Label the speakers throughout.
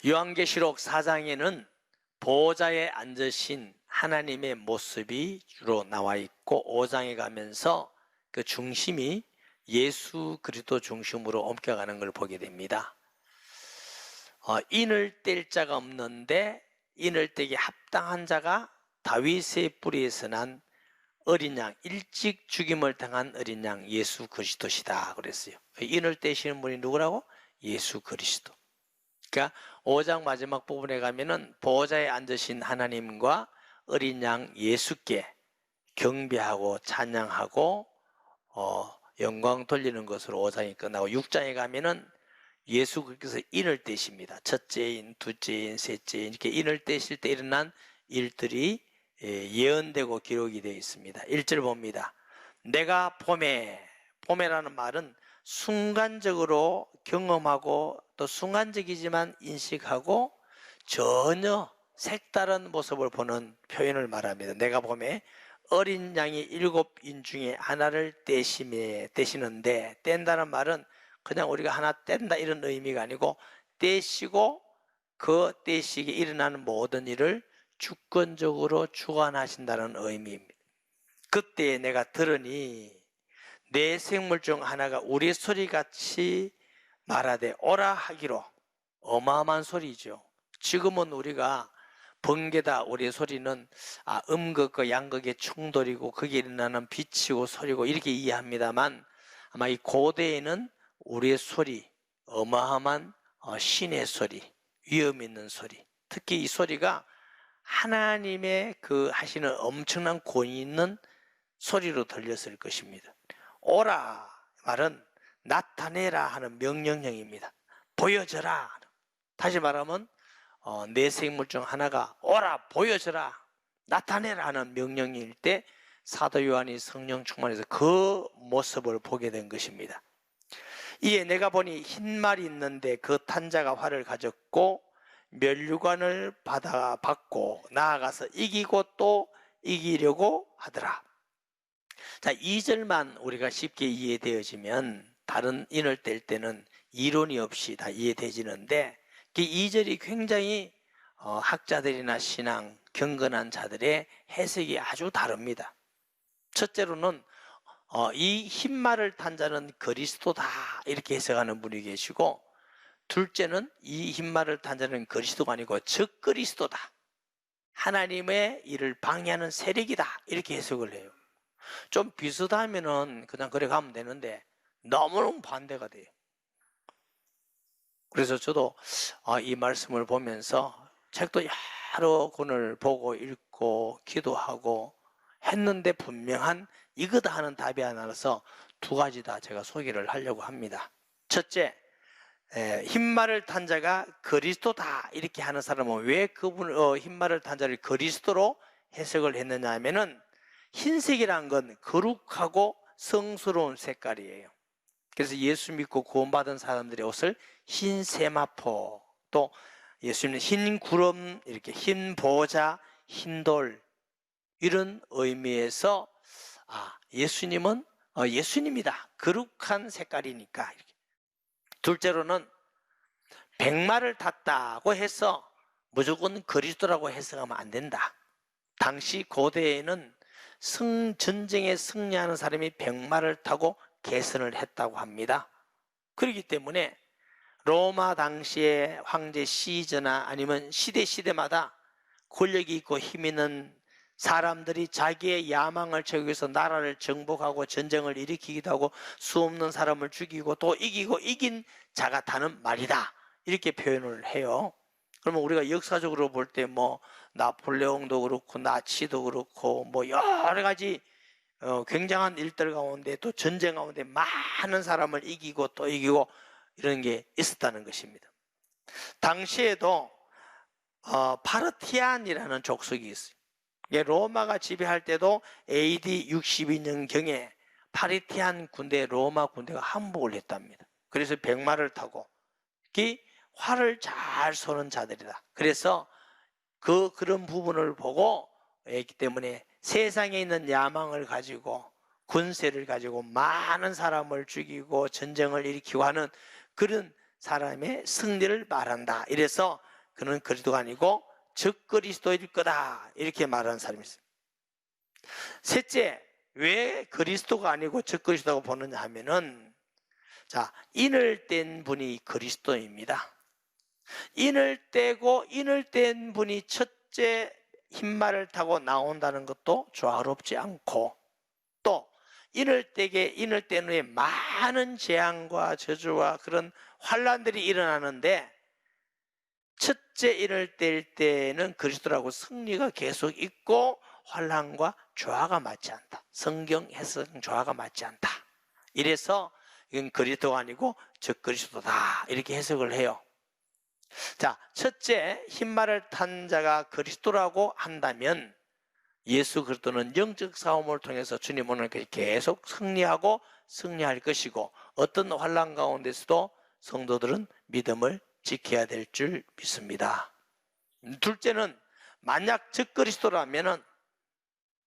Speaker 1: 요한계시록 4장에는 보호자에 앉으신 하나님의 모습이 주로 나와 있고, 5장에 가면서 그 중심이 예수 그리스도 중심으로 옮겨가는 걸 보게 됩니다. 인을 뗄 자가 없는데 인을 떼기 합당한 자가 다윗의 뿌리에서 난 어린 양, 일찍 죽임을 당한 어린 양 예수 그리스도시다 그랬어요. 인을 떼시는 분이 누구라고? 예수 그리스도. 그러니까 5장 마지막 부분에 가면은 보호자에 앉으신 하나님과 어린 양 예수께 경배하고 찬양하고 영광 돌리는 것으로 5장이 끝나고, 6장에 가면은 예수께서 인을 떼십니다. 첫째 인, 둘째 인, 셋째 인, 이렇게 인을 떼실 때 일어난 일들이 예언되고 기록이 되어 있습니다. 1절 봅니다. 내가 봄에라는 말은 순간적으로 경험하고 또 순간적이지만 인식하고 전혀 색다른 모습을 보는 표현을 말합니다. 내가 봄에 어린 양이 7인 중에 하나를 떼시는데, 뗀다는 말은 그냥 우리가 하나 뗀다 이런 의미가 아니고, 떼시고 그 떼시기에 일어나는 모든 일을 주권적으로 주관하신다는 의미입니다. 그때 내가 들으니 내 생물 중 하나가 우리 소리같이 말하되 오라 하기로. 어마어마한 소리죠. 지금은 우리가 번개다, 우리의 소리는 음극과 양극의 충돌이고 거기에 일어나는 빛이고 소리고 이렇게 이해합니다만, 아마 이 고대에는 우리의 소리, 어마어마한 신의 소리, 위험 있는 소리, 특히 이 소리가 하나님의 그 하시는 엄청난 권위 있는 소리로 들렸을 것입니다. 오라 말은 나타내라 하는 명령형입니다. 보여져라. 다시 말하면 내 생물 중 하나가 오라 보여져라 나타내라 하는 명령일 때 사도 요한이 성령 충만해서 그 모습을 보게 된 것입니다. 이에 내가 보니 흰 말이 있는데 그 탄 자가 활을 가졌고 면류관을 받고 나아가서 이기고 또 이기려고 하더라. 자, 2절만 우리가 쉽게 이해되어지면 다른 인을 뗄 때는 이론이 없이 다 이해되지는데, 그 2절이 굉장히 학자들이나 신앙 경건한 자들의 해석이 아주 다릅니다. 첫째로는 이 흰말을 탄 자는 그리스도다 이렇게 해석하는 분이 계시고, 둘째는 이 흰말을 탄 자는 그리스도가 아니고 적그리스도다, 하나님의 일을 방해하는 세력이다 이렇게 해석을 해요. 좀 비슷하면은 그냥 그래 가면 되는데 너무너무 반대가 돼요. 그래서 저도 이 말씀을 보면서 책도 여러 권을 보고 읽고 기도하고 했는데 분명한 이거다 하는 답이 안 나와서 두 가지 다 제가 소개를 하려고 합니다. 첫째, 흰말을 탄 자가 그리스도다 이렇게 하는 사람은 왜 흰말을 탄 자를 그리스도로 해석을 했느냐 하면은, 흰색이란 건 거룩하고 성스러운 색깔이에요. 그래서 예수 믿고 구원받은 사람들의 옷을 흰 세마포, 또 예수님은 흰 구름, 이렇게 흰 보좌, 흰 돌, 이런 의미에서 예수님은 예수님이다, 거룩한 색깔이니까. 이렇게. 둘째로는 백마를 탔다고 해서 무조건 그리스도라고 해석하면 안 된다. 당시 고대에는 전쟁에 승리하는 사람이 백마를 타고 개선을 했다고 합니다. 그렇기 때문에 로마 당시의 황제 시저나 아니면 시대마다 권력이 있고 힘 있는 사람들이 자기의 야망을 채우기 위해서 나라를 정복하고 전쟁을 일으키기도 하고 수없는 사람을 죽이고 또 이기고 이긴 자가 타는 말이다 이렇게 표현을 해요. 그러면 우리가 역사적으로 볼 때 나폴레옹도 그렇고 나치도 그렇고 여러 가지 굉장한 일들 가운데 또 전쟁 가운데 많은 사람을 이기고 또 이기고 이런 게 있었다는 것입니다. 당시에도 파르티안이라는 족속이 있어요. 로마가 지배할 때도 AD 62년경에 파르티안 군대, 로마 군대가 항복을 했답니다. 그래서 백마를 타고 활을 잘 쏘는 자들이다. 그래서 그런 부분을 보고 했기 때문에 세상에 있는 야망을 가지고 군세를 가지고 많은 사람을 죽이고 전쟁을 일으키고 하는 그런 사람의 승리를 말한다. 이래서 그는 그리스도가 아니고 적그리스도일 거다, 이렇게 말하는 사람이 있어요. 셋째, 왜 그리스도가 아니고 적그리스도라고 보느냐 하면은, 자, 인을 뗀 분이 그리스도입니다. 인을 떼고 인을 뗀 분이 첫째 흰말을 타고 나온다는 것도 조화롭지 않고, 또 인을 뗀 후에 많은 재앙과 저주와 그런 환란들이 일어나는데, 첫째 인을 뗄 때는 그리스도라고 승리가 계속 있고 환란과 조화가 맞지 않다. 성경 해석 조화가 맞지 않다. 이래서 이건 그리스도가 아니고 적그리스도다, 이렇게 해석을 해요. 자, 첫째 흰말을 탄 자가 그리스도라고 한다면 예수 그리스도는 영적 싸움을 통해서 주님 오늘 계속 승리하고 승리할 것이고, 어떤 환란 가운데서도 성도들은 믿음을 지켜야 될 줄 믿습니다. 둘째는, 만약 적그리스도라면은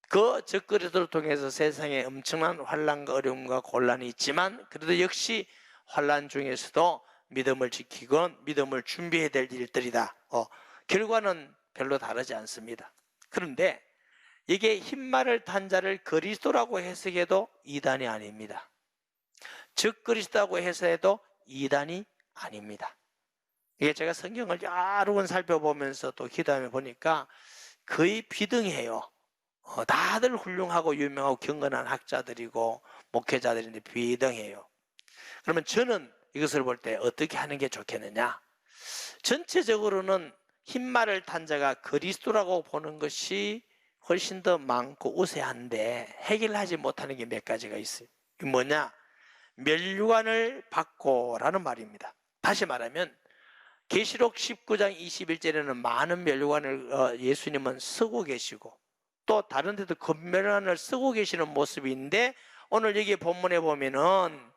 Speaker 1: 그 적그리스도를 통해서 세상에 엄청난 환란과 어려움과 곤란이 있지만, 그래도 역시 환란 중에서도 믿음을 지키고 믿음을 준비해야 될 일들이다. 결과는 별로 다르지 않습니다. 그런데 이게 흰말을 탄 자를 그리스도라고 해석해도 이단이 아닙니다. 적그리스도라고 해석해도 이단이 아닙니다. 이게 제가 성경을 여러 번 살펴보면서 또 기도하며 보니까 거의 비등해요. 다들 훌륭하고 유명하고 경건한 학자들이고 목회자들인데 비등해요. 그러면 저는 이것을 볼 때 어떻게 하는 게 좋겠느냐? 전체적으로는 흰말을 탄 자가 그리스도라고 보는 것이 훨씬 더 많고 우세한데, 해결하지 못하는 게 몇 가지가 있어요. 이게 뭐냐? 면류관을 받고라는 말입니다. 다시 말하면 계시록 19장 21절에는 많은 면류관을 예수님은 쓰고 계시고, 또 다른 데도 금면류관을 쓰고 계시는 모습이 있는데, 오늘 여기 본문에 보면은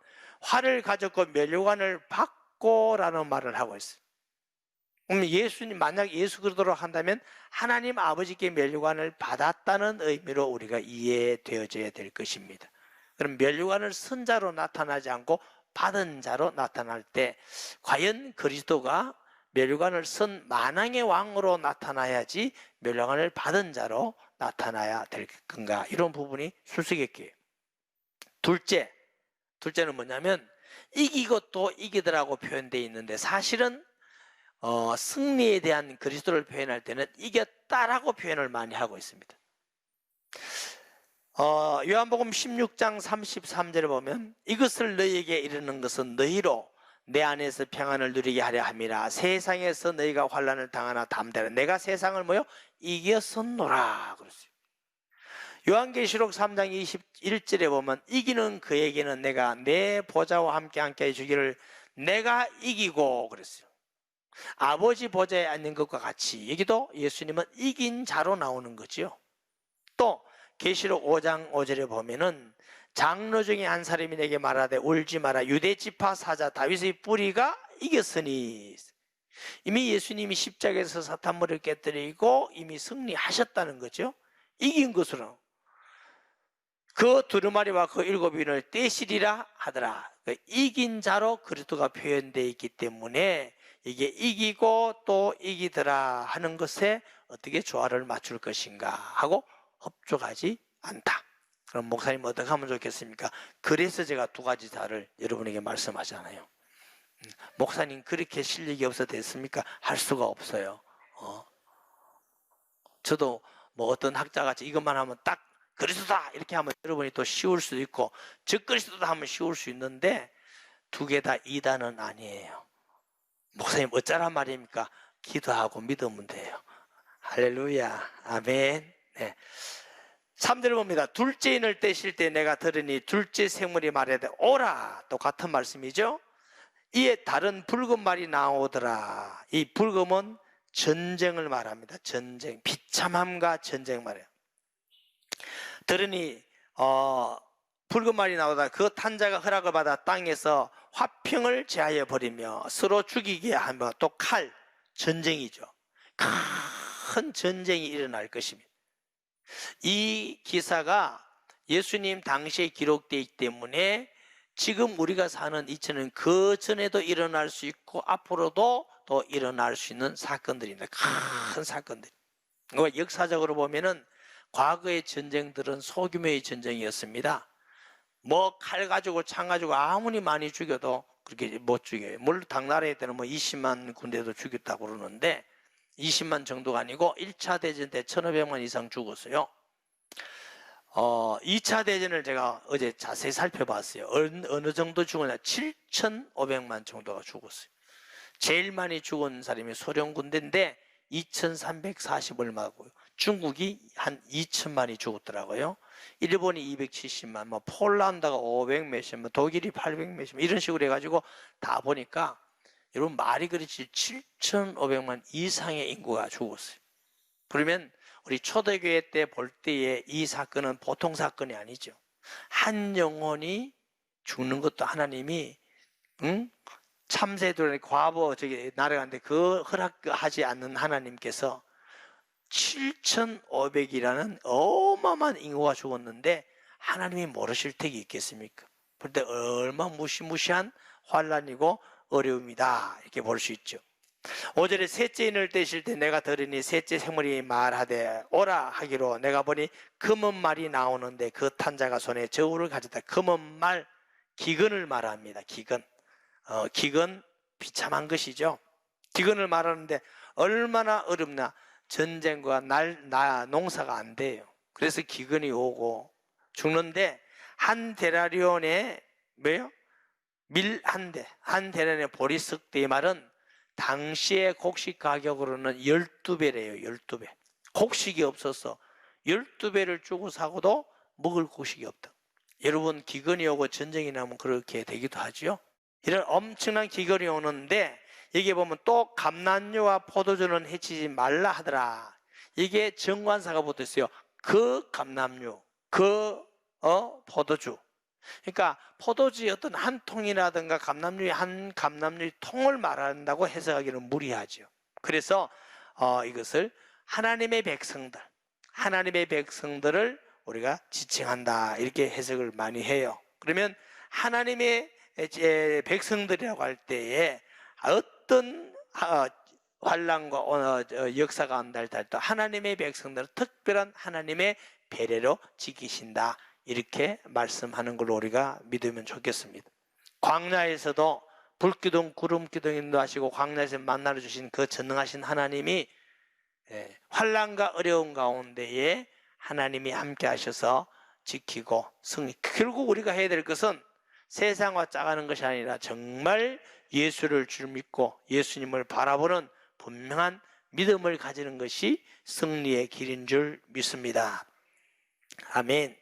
Speaker 1: 활을 가졌고 면류관을 받고라는 말을 하고 있어요. 그럼 예수님, 만약 예수 그리스도로 한다면 하나님 아버지께 면류관을 받았다는 의미로 우리가 이해되어져야 될 것입니다. 그럼 면류관을 쓴 자로 나타나지 않고 받은 자로 나타날 때, 과연 그리스도가 면류관을 쓴 만왕의 왕으로 나타나야지 면류관을 받은 자로 나타나야 될 건가? 이런 부분이 수수께끼예요. 둘째는 뭐냐면, 이기고 또 이기더라고 표현되어 있는데, 사실은 승리에 대한 그리스도를 표현할 때는 이겼다라고 표현을 많이 하고 있습니다. 요한복음 16장 33절에 보면, 이것을 너희에게 이르는 것은 너희로 내 안에서 평안을 누리게 하려 함이라. 세상에서 너희가 환난을 당하나 담대라. 내가 세상을 뭐요? 이겼었노라 그랬어요. 요한계시록 3장 21절에 보면, 이기는 그에게는 내가 내 보좌와 함께 해주기를 내가 이기고 그랬어요. 아버지 보좌에 앉는 것과 같이 여기도 예수님은 이긴 자로 나오는 거죠. 또 계시록 5장 5절에 보면은, 장로 중에 한 사람이 내게 말하되 울지 마라. 유대 지파 사자 다윗의 뿌리가 이겼으니. 이미 예수님이 십자가에서 사탄머리를 깨뜨리고 이미 승리하셨다는 거죠. 이긴 것으로 그 두루마리와 그 7인을 떼시리라 하더라. 이긴 자로 그리스도가 표현되어 있기 때문에 이게 이기고 또 이기더라 하는 것에 어떻게 조화를 맞출 것인가 하고 흡족하지 않다. 그럼 목사님 어떻게 하면 좋겠습니까? 그래서 제가 두 가지 다를 여러분에게 말씀하잖아요. 목사님 그렇게 실력이 없어도 됐습니까? 할 수가 없어요. 저도 뭐 어떤 학자같이 이것만 하면 딱 그리스도다 이렇게 하면 여러분이 또 쉬울 수도 있고, 적그리스도다 하면 쉬울 수 있는데, 두 개 다 이단은 아니에요. 목사님 어쩌란 말입니까? 기도하고 믿으면 돼요. 할렐루야, 아멘. 네. 3절 봅니다. 둘째 인을 떼실 때 내가 들으니 둘째 생물이 말하되 오라. 또 같은 말씀이죠. 이에 다른 붉은 말이 나오더라. 이 붉음은 전쟁을 말합니다. 전쟁, 비참함과 전쟁 말이에요. 들으니 붉은 말이 나오다. 그 탄자가 허락을 받아 땅에서 화평을 제하여 버리며 서로 죽이게 하며, 또 칼, 전쟁이죠. 큰 전쟁이 일어날 것입니다. 이 기사가 예수님 당시에 기록되어 있기 때문에 지금 우리가 사는 2000년 그 전에도 일어날 수 있고 앞으로도 또 일어날 수 있는 사건들입니다. 큰 사건들. 역사적으로 보면은 과거의 전쟁들은 소규모의 전쟁이었습니다. 뭐 칼 가지고 창 가지고 아무리 많이 죽여도 그렇게 못 죽여요. 물론 당나라에 때는 뭐 20만 군대도 죽였다고 그러는데 20만 정도가 아니고 1차 대전 때 1500만 이상 죽었어요. 2차 대전을 제가 어제 자세히 살펴봤어요. 어느 정도 죽었냐? 7,500만 정도가 죽었어요. 제일 많이 죽은 사람이 소련 군대인데 2,340 얼마고요. 중국이 한 2천만이 죽었더라고요. 일본이 270만, 뭐 폴란드가 500 몇십만, 독일이 800 몇십만 이런 식으로 해가지고 다 보니까 여러분 말이 그렇지 7,500만 이상의 인구가 죽었어요. 그러면 우리 초대교회 때 볼 때의 이 사건은 보통 사건이 아니죠. 한 영혼이 죽는 것도 하나님이 참새들의 과부 저기 날아가는데 그 허락하지 않는 하나님께서 7,500이라는 어마어마한 인구가 죽었는데 하나님이 모르실 택이 있겠습니까? 그런데 얼마나 무시무시한 환난이고 어려움이다 이렇게 볼 수 있죠. 5절에 셋째 인을 떼실 때 내가 들으니 셋째 생물이 말하되 오라 하기로 내가 보니 금은 말이 나오는데 그 탄자가 손에 저울을 가졌다. 금은 말 기근을 말합니다. 기근 비참한 것이죠. 기근을 말하는데 얼마나 어렵나. 전쟁과 농사가 안 돼요. 그래서 기근이 오고 죽는데 한 데나리온에 뭐요? 밀 한 데나리온에 보리석 대 말은 당시의 곡식 가격으로는 12배래요. 12배. 곡식이 없어서 12배를 주고 사고도 먹을 곡식이 없다. 여러분 기근이 오고 전쟁이 나면 그렇게 되기도 하죠. 이런 엄청난 기근이 오는데 여기 보면 또 감난류와 포도주는 해치지 말라 하더라. 이게 정관사가 붙어있어요. 그 감난류, 포도주. 그러니까 포도주의 어떤 한 통이라든가 감남류의 한 감남류의 통을 말한다고 해석하기는 무리하죠. 그래서 이것을 하나님의 백성들을 우리가 지칭한다 이렇게 해석을 많이 해요. 그러면 하나님의 백성들이라고 할 때에 어떤 환난과 역사가 온다 할때 하나님의 백성들은 특별한 하나님의 배려로 지키신다 이렇게 말씀하는 걸로 우리가 믿으면 좋겠습니다. 광야에서도 불기둥 구름기둥 인도하시고 광야에서 만나러 주신 그 전능하신 하나님이 환난과 어려운 가운데에 하나님이 함께 하셔서 지키고 승리. 결국 우리가 해야 될 것은 세상과 짜가는 것이 아니라 정말 예수를 줄 믿고 예수님을 바라보는 분명한 믿음을 가지는 것이 승리의 길인 줄 믿습니다. 아멘.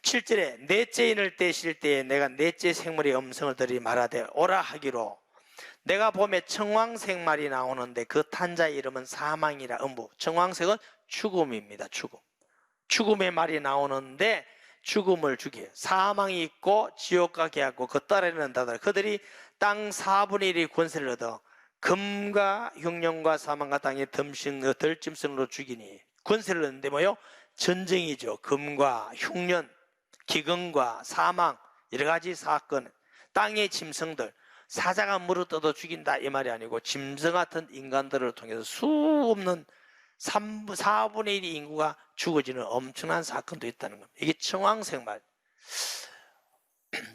Speaker 1: 7절에 넷째 인을 떼실 때에 내가 넷째 생물의 음성을 들이 말하되 오라 하기로 내가 봄에 청황색 말이 나오는데 그 탄자의 이름은 사망이라 음부. 청황색은 죽음입니다. 죽음의 말이 나오는데 죽음을 주게 사망이 있고 지옥과 계약고 그 딸에는 다들 그들이 땅 4분의 1이 권세를 얻어 금과 흉년과 사망과 땅의 덜짐승으로 죽이니 권세를 얻는데 뭐요? 전쟁이죠. 금과 흉년, 기근과 사망 여러 가지 사건, 땅의 짐승들 사자가 물어뜯어 죽인다 이 말이 아니고 짐승 같은 인간들을 통해서 수없는 4분의 1의 인구가 죽어지는 엄청난 사건도 있다는 겁니다. 이게 청황색 말.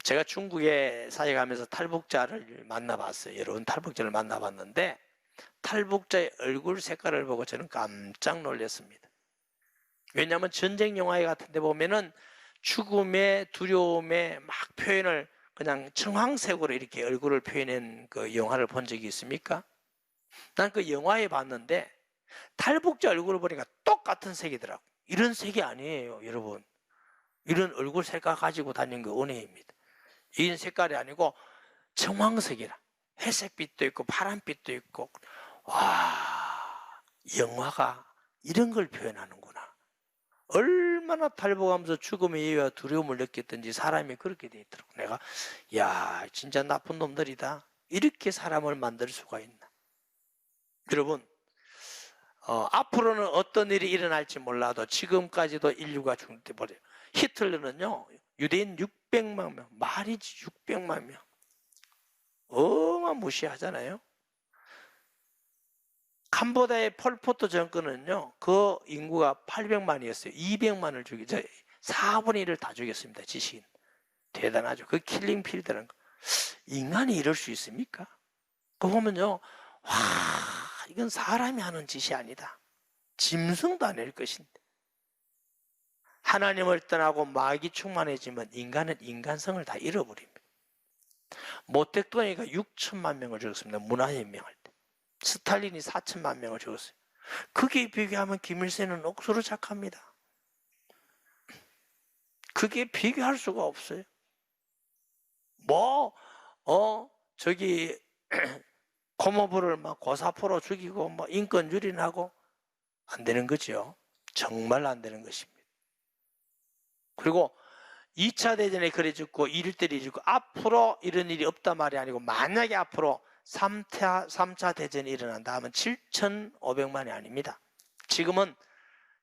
Speaker 1: 제가 중국에 사역하면서 탈북자를 만나봤어요. 여러분 탈북자를 만나봤는데 탈북자의 얼굴 색깔을 보고 저는 깜짝 놀랐습니다. 왜냐하면 전쟁 영화 같은 데 보면은 죽음의 두려움의 막 표현을 그냥 청황색으로 이렇게 얼굴을 표현한 그 영화를 본 적이 있습니까? 난 그 영화에 봤는데 탈북자 얼굴을 보니까 똑같은 색이더라고. 이런 색이 아니에요, 여러분. 이런 얼굴 색깔 가지고 다니는 게 은혜입니다. 이런 색깔이 아니고 청황색이라. 회색빛도 있고 파란빛도 있고. 와, 영화가 이런 걸 표현하는구나. 얼마나 탈북하면서 죽음의 예외와 두려움을 느꼈던지 사람이 그렇게 돼 있더라고. 내가 야, 진짜 나쁜 놈들이다. 이렇게 사람을 만들 수가 있나. 여러분 앞으로는 어떤 일이 일어날지 몰라도 지금까지도 인류가 죽는데 버려요. 히틀러는요 유대인 600만 명, 말이지 600만 명 어마무시하잖아요. 캄보디아의 폴포트 정권은요, 그 인구가 800만이었어요. 200만을 죽이죠. 4분의 1을 다 죽였습니다. 지식인. 대단하죠. 그 킬링 필드라는 거. 인간이 이럴 수 있습니까? 그거 보면요, 와, 이건 사람이 하는 짓이 아니다. 짐승도 아닐 것인데. 하나님을 떠나고 마귀 충만해지면 인간은 인간성을 다 잃어버립니다. 모택동이가 6천만 명을 죽였습니다. 문화혁명할 때. 스탈린이 4천만 명을 죽였어요. 그게 비교하면 김일성은 억수로 착합니다. 그게 비교할 수가 없어요. 저기 고모부를 막 고사포로 죽이고 뭐 인권 유린하고 안 되는 거죠. 정말 안 되는 것입니다. 그리고 2차 대전에 그래 죽고 1일들이 죽고 앞으로 이런 일이 없단 말이 아니고 만약에 앞으로 3차 대전이 일어난다 하면 7,500만이 아닙니다. 지금은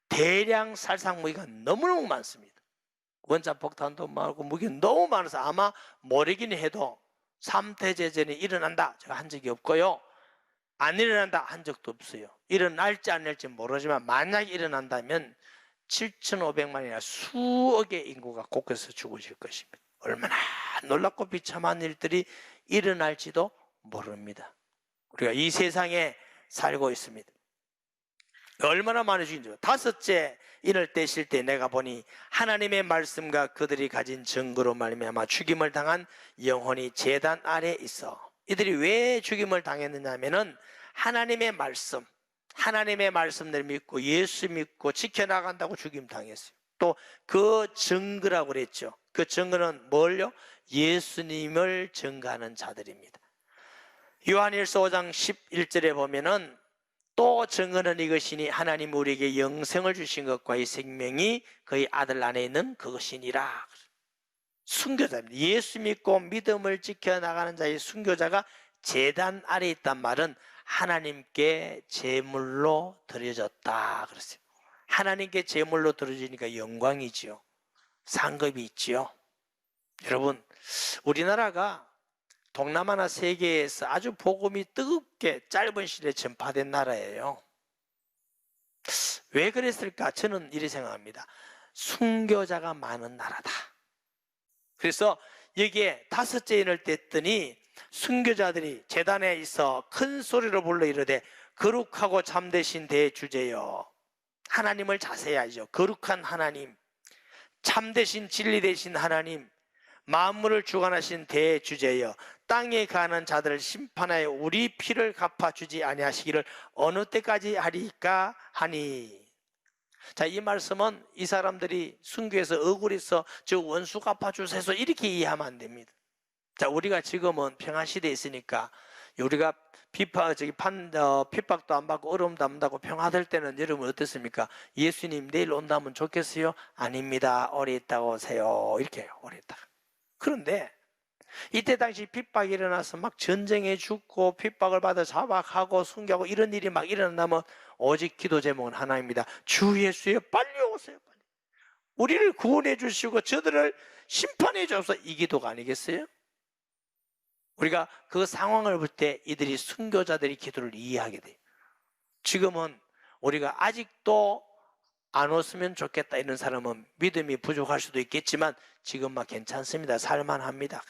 Speaker 1: 대량 살상 무기가 너무너무 많습니다. 원자 폭탄도 많고 무기가 너무 많아서 아마 모르긴 해도 3대 대전이 일어난다 제가 한 적이 없고요. 안 일어난다 한 적도 없어요. 일어날지 안 일어날지 모르지만 만약에 일어난다면 7,500만이나 수억의 인구가 곳곳에서 죽으실 것입니다. 얼마나 놀랍고 비참한 일들이 일어날지도 모릅니다. 우리가 이 세상에 살고 있습니다. 얼마나 많이 죽인지. 다섯째, 인을 떼실 때 내가 보니 하나님의 말씀과 그들이 가진 증거로 말미암아 죽임을 당한 영혼이 제단 아래 있어. 이들이 왜 죽임을 당했느냐 하면은 하나님의 말씀을 믿고 예수 믿고 지켜나간다고 죽임 당했어요. 또 그 증거라고 그랬죠. 그 증거는 뭘요? 예수님을 증거하는 자들입니다. 요한일서 5장 11절에 보면은 또 증거는 이것이니 하나님 우리에게 영생을 주신 것과 이 생명이 그의 아들 안에 있는 그것이니라. 순교자입니다. 예수 믿고 믿음을 지켜나가는 자의 순교자가 제단 아래 있단 말은 하나님께 제물로 드려졌다 그랬어요. 하나님께 제물로 드려지니까 영광이지요. 상급이 있지요. 여러분, 우리나라가 동남아나 세계에서 아주 복음이 뜨겁게 짧은 시대에 전파된 나라예요. 왜 그랬을까? 저는 이렇게 생각합니다. 순교자가 많은 나라다. 그래서 여기에 다섯째 인을 뗐더니 순교자들이 제단에 있어 큰 소리로 불러 이르되 거룩하고 참되신 대주제여. 하나님을 자세히 알죠. 거룩한 하나님, 참되신 진리 되신 하나님, 만물을 주관하신 대주제여, 땅에 가는 자들을 심판하여 우리 피를 갚아주지 아니하시기를 어느 때까지 하리까 하니. 자, 이 말씀은 이 사람들이 순교해서 억울해서 저 원수 갚아주세요 이렇게 이해하면 안 됩니다. 자, 우리가 지금은 평화시대에 있으니까 우리가 핍박도 안 받고 어려움도 안 받고 평화될 때는 여러분 어떻습니까? 예수님 내일 온다면 좋겠어요? 아닙니다. 오래 있다고 오세요. 이렇게 해요. 오래 있다가. 그런데 이때 당시 핍박이 일어나서 막 전쟁에 죽고 핍박을 받아 자박하고 순교하고 이런 일이 막 일어난다면 오직 기도 제목은 하나입니다. 주 예수여 빨리 오세요. 빨리. 우리를 구원해 주시고 저들을 심판해 주옵소서. 이 기도가 아니겠어요? 우리가 그 상황을 볼 때 이들이 순교자들의 기도를 이해하게 돼요. 지금은 우리가 아직도 안 왔으면 좋겠다 이런 사람은 믿음이 부족할 수도 있겠지만 지금 막 괜찮습니다. 살만합니다.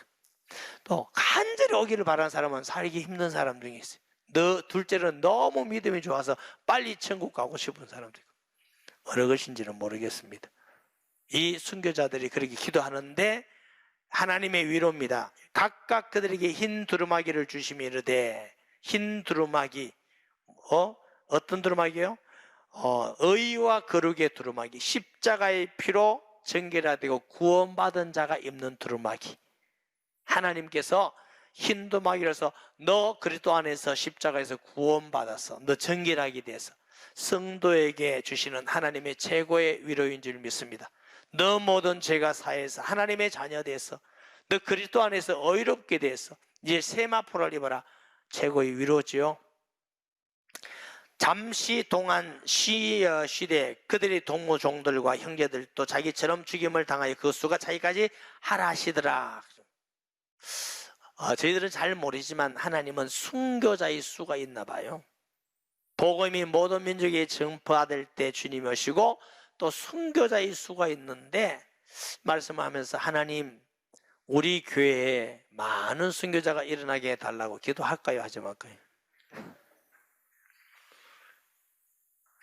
Speaker 1: 또 간절히 오기를 바라는 사람은 살기 힘든 사람 중에 있어요. 둘째는 너무 믿음이 좋아서 빨리 천국 가고 싶은 사람도 있고 어느 것인지는 모르겠습니다. 이 순교자들이 그렇게 기도하는데 하나님의 위로입니다. 각각 그들에게 흰 두루마기를 주시며 이르되, 흰 두루마기, 어떤 두루마기요? 의와 거룩의 두루마기, 십자가의 피로 정결하되고 구원받은 자가 입는 두루마기. 하나님께서 흰 두루마기로서 너 그리스도 안에서 십자가에서 구원받아서 너 정결하게 돼서 성도에게 주시는 하나님의 최고의 위로인 줄 믿습니다. 너 모든 죄가 사해서 하나님의 자녀 돼서 너 그리스도 안에서 의롭게 돼서 이제 세마포를 입어라. 최고의 위로지요. 잠시 동안 시대 그들의 동무종들과 형제들도 자기처럼 죽임을 당하여 그 수가 자기까지 하라 하시더라. 저희들은 잘 모르지만 하나님은 순교자의 수가 있나 봐요. 복음이 모든 민족에 전파될 때 주님이 오시고 또 순교자의 수가 있는데 말씀하면서 하나님 우리 교회에 많은 순교자가 일어나게 해달라고 기도할까요? 하지 말까요?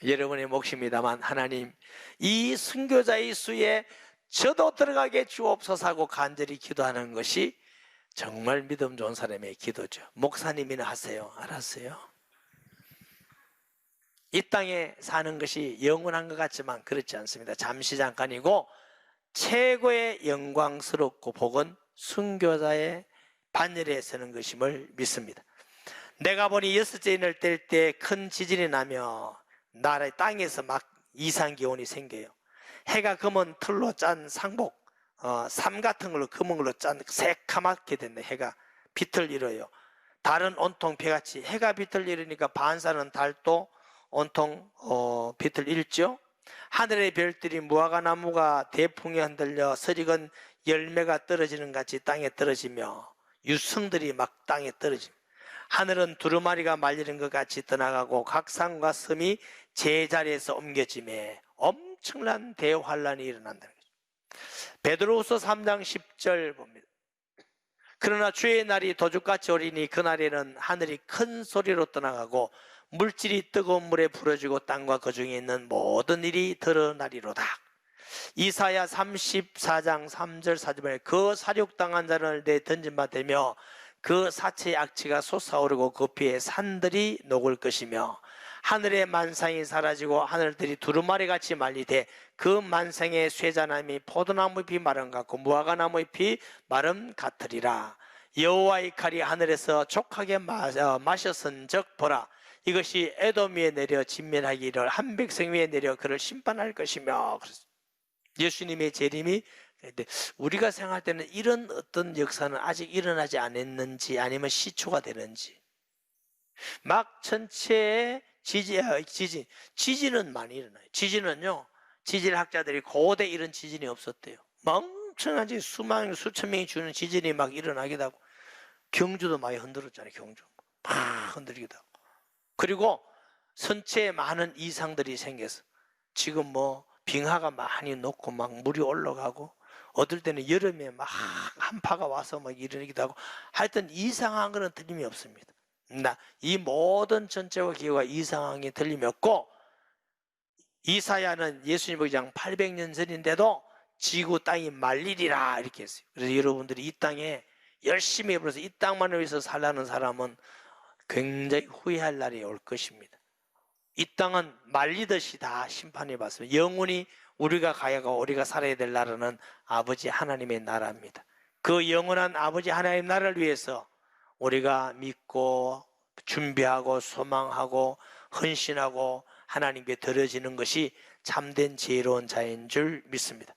Speaker 1: 여러분의 몫입니다만 하나님 이 순교자의 수에 저도 들어가게 주옵소서 하고 간절히 기도하는 것이 정말 믿음 좋은 사람의 기도죠. 목사님이나 하세요. 알았어요? 이 땅에 사는 것이 영원한 것 같지만 그렇지 않습니다. 잠시 잠깐이고 최고의 영광스럽고 복은 순교자의 반열에 서는 것임을 믿습니다. 내가 보니 여섯째 인을 뗄 때 큰 지진이 나며 나라의 땅에서 막 이상기온이 생겨요. 해가 검은 틀로 짠 상복, 삼 같은 걸로 검은 걸로 짠 새카맣게 됐네. 해가 빛을 잃어요. 달은 온통 배같이 해가 빛을 잃으니까 반사는 달도 온통 빛을 잃죠. 하늘의 별들이 무화과나무가 대풍에 흔들려 서리건 열매가 떨어지는 같이 땅에 떨어지며 유성들이 막 땅에 떨어집니다. 하늘은 두루마리가 말리는 것 같이 떠나가고 각 산과 섬이 제자리에서 옮겨지며 엄청난 대환란이 일어난다는 거죠. 베드로후서 3장 10절 봅니다. 그러나 주의 날이 도둑같이 오리니 그날에는 하늘이 큰 소리로 떠나가고 물질이 뜨거운 물에 부러지고 땅과 그 중에 있는 모든 일이 드러나리로다. 이사야 34장 3절 4절에 그 사륙당한 자를 내 던진 바 되며 그 사체의 악취가 솟아오르고 그 피에 산들이 녹을 것이며 하늘의 만상이 사라지고 하늘들이 두루마리같이 말리되 그 만상의 쇠자나무 포도나무 잎이 마름 같고 무화과나무 잎이 마름 같으리라. 여호와의 칼이 하늘에서 족하게 마셨은즉 보라 이것이 에돔 위에 내려 진멸하기를 한 백성 위에 내려 그를 심판할 것이며. 예수님의 재림이 우리가 생각할 때는 이런 어떤 역사는 아직 일어나지 않았는지 아니면 시초가 되는지 막 전체의 지진은 많이 일어나요. 지진은요 지질학자들이 고대 이런 지진이 없었대요. 멍청하지 수천 명이 죽는 지진이 막 일어나기도 하고 경주도 많이 흔들었잖아요. 경주 막 흔들기도 하고 그리고 선체에 많은 이상들이 생겨서 지금 뭐 빙하가 많이 녹고 막 물이 올라가고 어떨 때는 여름에 막 한파가 와서 막 이러기도 하고 하여튼 이상한 거는 틀림이 없습니다. 이 모든 전체와 기후가 이상한 게 틀림이 없고 이사야는 예수님 보기 전 800년 전인데도 지구 땅이 말리리라 이렇게 했어요. 그래서 여러분들이 이 땅에 열심히 해버려서 이 땅만을 위해서 살라는 사람은 굉장히 후회할 날이 올 것입니다. 이 땅은 말리듯이 다 심판해 봤습니다. 영원히 우리가 가야고 우리가 살아야 될 나라는 아버지 하나님의 나라입니다. 그 영원한 아버지 하나님의 나라를 위해서 우리가 믿고 준비하고 소망하고 헌신하고 하나님께 드려지는 것이 참된 지혜로운 자인 줄 믿습니다.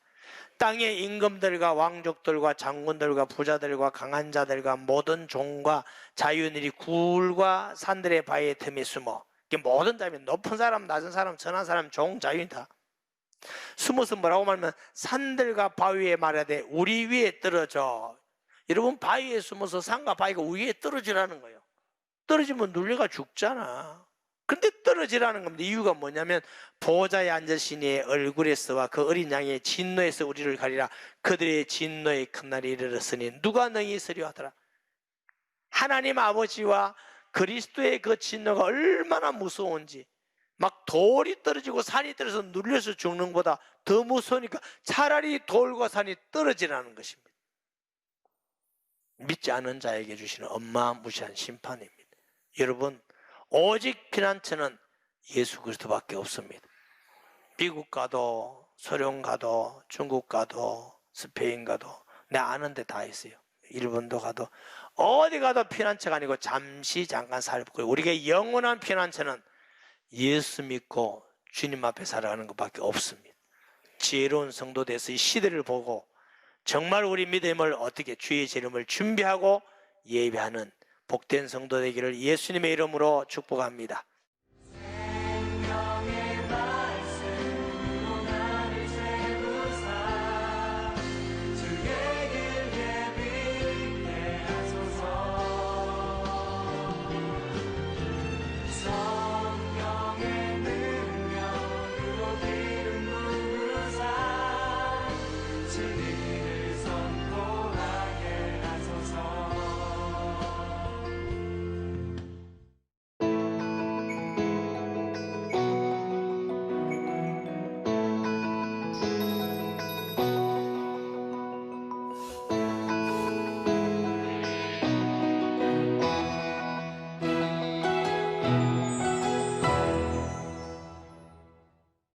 Speaker 1: 땅의 임금들과 왕족들과 장군들과 부자들과 강한 자들과 모든 종과 자유인들이 굴과 산들의 바위의 틈에 숨어 모든 자면 높은 사람, 낮은 사람, 전한 사람, 종, 자유인 다 숨어서 뭐라고 말하면 산들과 바위에 말하되 우리 위에 떨어져. 여러분 바위에 숨어서 산과 바위가 위에 떨어지라는 거예요. 떨어지면 눌려가 죽잖아. 근데 떨어지라는 겁니다. 이유가 뭐냐면 보좌에 앉으시니 얼굴에서와 그 어린 양의 진노에서 우리를 가리라. 그들의 진노의 큰 날이 이르렀으니 누가 능히 있으려 하더라. 하나님 아버지와 그리스도의 그 진노가 얼마나 무서운지 막 돌이 떨어지고 산이 떨어져서 눌려서 죽는 것보다 더 무서우니까 차라리 돌과 산이 떨어지라는 것입니다. 믿지 않은 자에게 주시는 엄마무시한 심판입니다. 여러분 오직 피난처는 예수 그리스도밖에 없습니다. 미국 가도 소련 가도 중국 가도 스페인 가도 내 아는 데 다 있어요. 일본도 가도 어디 가도 피난처가 아니고 잠시 잠깐 살고 우리가 영원한 피난처는 예수 믿고 주님 앞에 살아가는 것밖에 없습니다. 지혜로운 성도 돼서 이 시대를 보고 정말 우리 믿음을 어떻게 주의 재림을 준비하고 예배하는 복된 성도 되기를 예수님의 이름으로 축복합니다.